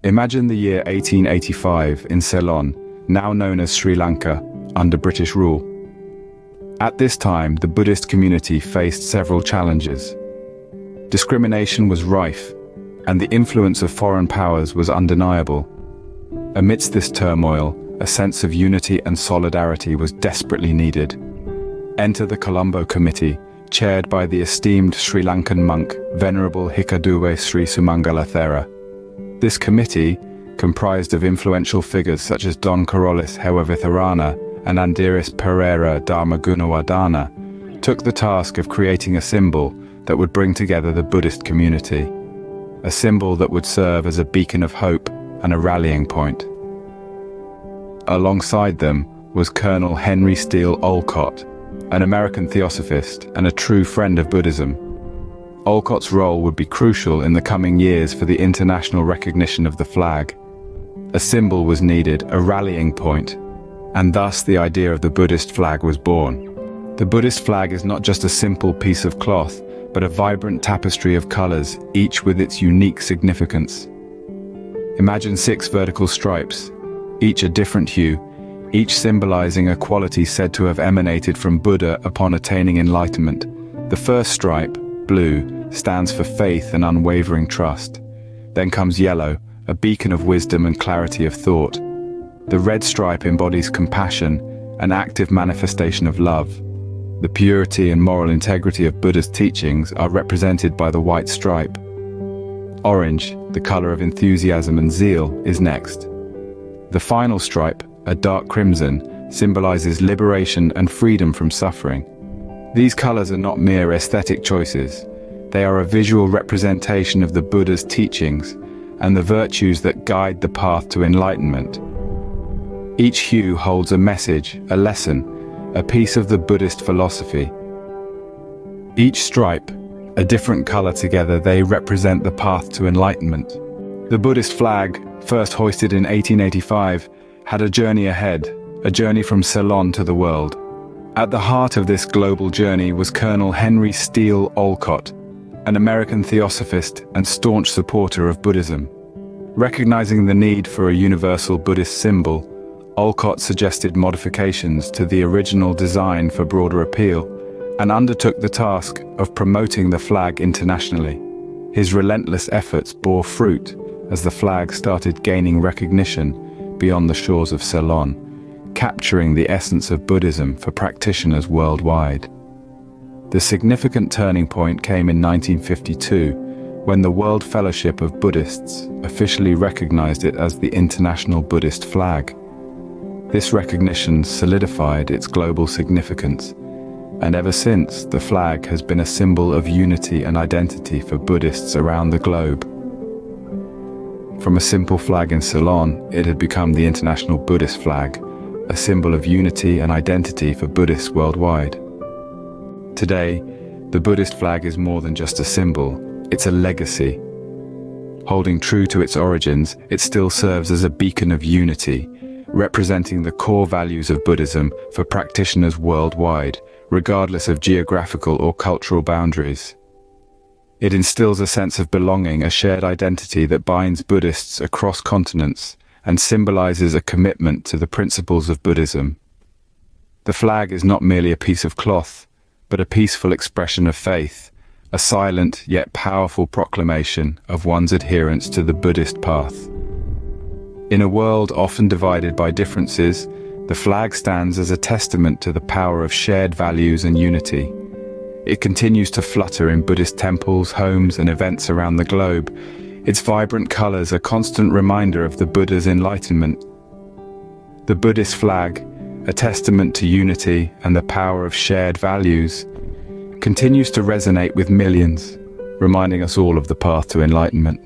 Imagine the year 1885 in Ceylon, now known as Sri Lanka, under British rule. At this time, the Buddhist community faced several challenges. Discrimination was rife, and the influence of foreign powers was undeniable. Amidst this turmoil, a sense of unity and solidarity was desperately needed. Enter the Colombo Committee, chaired by the esteemed Sri Lankan monk, Venerable Hikkaduwe Sri Sumangala Thera. This committee, comprised of influential figures such as Don Carolus Hewavitharana and Andiris Pereira Dharmagunawardana, took the task of creating a symbol that would bring together the Buddhist community. A symbol that would serve as a beacon of hope and a rallying point. Alongside them was Colonel Henry Steel Olcott, an American theosophist and a true friend of Buddhism. Olcott's role would be crucial in the coming years for the international recognition of the flag. A symbol was needed, a rallying point, and thus the idea of the Buddhist flag was born. The Buddhist flag is not just a simple piece of cloth, but a vibrant tapestry of colors, each with its unique significance. Imagine 6 vertical stripes, each a different hue, each symbolizing a quality said to have emanated from Buddha upon attaining enlightenment. The first stripe, blue, stands for faith and unwavering trust. Then comes yellow, a beacon of wisdom and clarity of thought. The red stripe embodies compassion, an active manifestation of love. The purity and moral integrity of Buddha's teachings are represented by the white stripe. Orange, the color of enthusiasm and zeal, is next. The final stripe, a dark crimson, symbolizes liberation and freedom from suffering. These colors are not mere aesthetic choices. They are a visual representation of the Buddha's teachings and the virtues that guide the path to enlightenment. Each hue holds a message, a lesson, a piece of the Buddhist philosophy. Each stripe, a different color together, they represent the path to enlightenment. The Buddhist flag, first hoisted in 1885, had a journey ahead, a journey from Ceylon to the world. At the heart of this global journey was Colonel Henry Steel Olcott, an American theosophist and staunch supporter of Buddhism. Recognizing the need for a universal Buddhist symbol, Olcott suggested modifications to the original design for broader appeal and undertook the task of promoting the flag internationally. His relentless efforts bore fruit as the flag started gaining recognition beyond the shores of Ceylon, capturing the essence of Buddhism for practitioners worldwide. The significant turning point came in 1952, when the World Fellowship of Buddhists officially recognized it as the international Buddhist flag. This recognition solidified its global significance, and ever since, the flag has been a symbol of unity and identity for Buddhists around the globe. From a simple flag in Ceylon, it had become the international Buddhist flag, a symbol of unity and identity for Buddhists worldwide. Today, the Buddhist flag is more than just a symbol, it's a legacy. Holding true to its origins, it still serves as a beacon of unity, representing the core values of Buddhism for practitioners worldwide, regardless of geographical or cultural boundaries. It instills a sense of belonging, a shared identity that binds Buddhists across continents and symbolizes a commitment to the principles of Buddhism. The flag is not merely a piece of cloth, but a peaceful expression of faith, a silent yet powerful proclamation of one's adherence to the Buddhist path. In a world often divided by differences, the flag stands as a testament to the power of shared values and unity. It continues to flutter in Buddhist temples, homes, and events around the globe. Its vibrant colors are a constant reminder of the Buddha's enlightenment. The Buddhist flag, a testament to unity and the power of shared values, continues to resonate with millions, reminding us all of the path to enlightenment.